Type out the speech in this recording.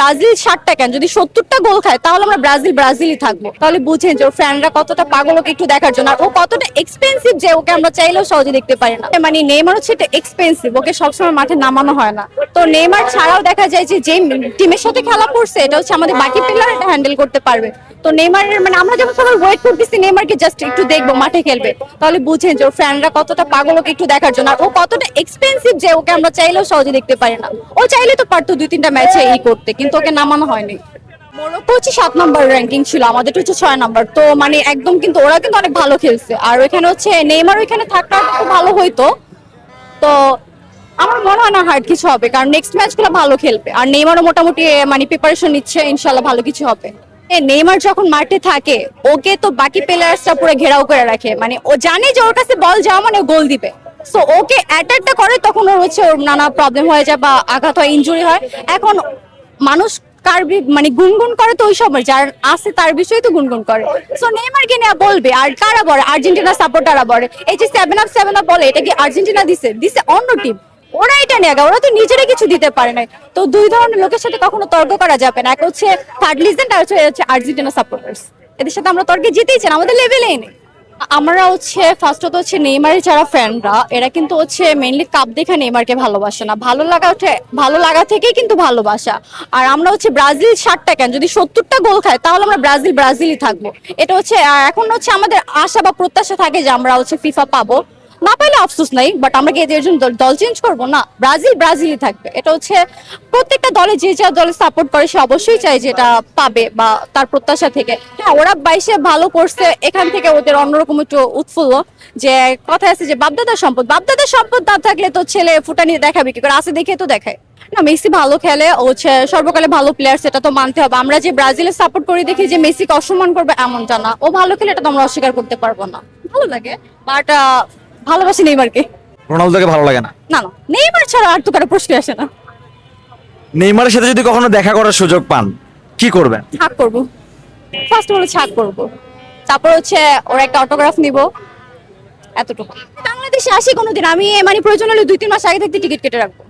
Brazil 60টা কেন, যদি 70টা গোল খায় তাহলে আমরা ব্রাজিলই থাকবো। তাহলে বুঝেন যে ওর ফ্যানরা কতটা পাগল ওকে একটু দেখার জন্য, আর ও কতটা এক্সপেন্সিভ যে ওকে আমরা চাইলেও সহজে দেখতে পারি না। মানে নেইমার হচ্ছে এটা এক্সপেন্সিভ, ওকে সবসময় মাঠে নামানো হয় না। তো নেইমার ছাড়াও দেখা যায় যে যে টিমের সাথে খেলা করছে এটা হচ্ছে আমাদের বাকি প্লেয়ার এটা হ্যান্ডেল করতে পারবে। তো নেইমারের মানে আমরা যখন সবাই ওয়েট করতেছি নেইমারকে জাস্ট একটু দেখবো মাঠে খেলবে, তাহলে বুঝেন যে ওর ফ্যানরা কতটা পাগল ওকে একটু দেখার জন্য, আর ও কতটা এক্সপেন্সিভ যে ওকে আমরা চাইলেও সহজে দেখতে পারি না। ও চাইলে তো পারতো 2-3টা ম্যাচে করতে, কিন্তু ওকে নামানো হয়নি। মরক্কো হচ্ছে 7 নম্বর র্যাঙ্কিং ছিল, আমাদের হচ্ছে 6 নম্বর। তো মানে একদম কিন্তু ওরা কিন্তু অনেক ভালো খেলছে, আর ওইখানে হচ্ছে নেইমার ওইখানে থাকলে খুব ভালো হইতো। তো আমার মনে হয় না হার্ড কিছু হবে, কারণ নেক্সট ম্যাচগুলো ভালো খেলবে, আর নেইমারও মোটামুটি মানে প্রিপারেশন নিচ্ছে, ইনশাল্লাহ ভালো কিছু হবে। নেইমার যখন মাঠে থাকে ওকে তো বাকি প্লেয়ার্সরা পুরো ঘেরাও করে রাখে, মানে ও জানে যে ওর কাছে বল যাওয়া মানে গোল দিবে। সো ওকে অ্যাটাকটা করে তখন ওর হচ্ছে ওর নানা প্রবলেম হয়ে যায় বা আঘাত হয়, ইনজুরি হয়। এখন মানুষ মানে গুনগুন করে তো ওই সময় যার আছে তার বিষয়ে তো গুনগুন করে। সো নেইমারকে নিয়ে বলবে, আর কারা বলে আর্জেন্টিনা সাপোর্টাররা বলে এই যে 7 আপ বলে, এটা কি আর্জেন্টিনা দিছে অন্য টিম, ওরা এটা নিয়ে ওরা তো নিজেরা কিছু দিতে পারে নাই। তো দুই ধরনের লোকের সাথে কখনো তর্ক করা যাবে না, এক হচ্ছে থার্ড লিজেন্ড আর হচ্ছে আর্জেন্টিনা সাপোর্টার্স, এদের সাথে আমরা তর্কে জিতেই চাই না, আমাদের লেভেলেই নেই। আমরা হচ্ছে ফার্স্টত হচ্ছে নেইমারের যারা ফ্যানরা এরা কিন্তু হচ্ছে মেইনলি কাপ দেখে নেইমারকে ভালোবাসে না, ভালো লাগা থেকেই কিন্তু ভালোবাসা। আর আমরা হচ্ছে ব্রাজিল 60টা কেন, যদি 70টা গোল খায় তাহলে আমরা ব্রাজিলই থাকবো। এটা হচ্ছে এখন হচ্ছে আমাদের আশা বা প্রত্যাশা থাকে যে আমরা হচ্ছে ফিফা পাবো, না পাইলে আফসোস নাই, বাট আমরা কি এর জন্য দল চেঞ্জ করবো না, ব্রাজিলই থাকবে। এটা হচ্ছে প্রত্যেকটা দলে যে যা দলে সাপোর্ট করে সে অবশ্যই চায় যে এটা পাবে বা তার প্রত্যাশা থেকে। হ্যাঁ ওরা 22-এ ভালো করছে, এখান থেকে ওদের অন্যরকম একটু উৎফুল্ল, যে কথা আছে যে বাপদাদার সম্পদ না থাকলে তো ছেলে ফুটানি দেখাবে কি করে, আছে দেখে তো দেখায় না। মেসি ভালো খেলে, ও হচ্ছে সর্বকালে ভালো প্লেয়ার, সেটা তো মানতে হবে। আমরা যে ব্রাজিলের সাপোর্ট করি দেখি যে মেসিকে অসম্মান করবে এমনটা না, ও ভালো খেলে এটা তো আমরা অস্বীকার করতে পারবো না, ভালো লাগে। বাট ভালোবাসি নেইমারকে। রোনালদোকে ভালো লাগে না? না না, নেইমার ছাড়া আর তো কারো প্রশ্ন আসে না। নেইমারের সাথে যদি কখনো দেখা করার সুযোগ পান কি করবেন? হাক করবো, ফার্স্ট হলো হাক করবো, তারপর হচ্ছে ওর একটা অটোগ্রাফ নিব, এতটুকু। বাংলাদেশে আসি কোনোদিন আমি, মানে প্রয়োজন হলে 2-3 মাস আগে থেকে টিকিট কেটে রাখবো।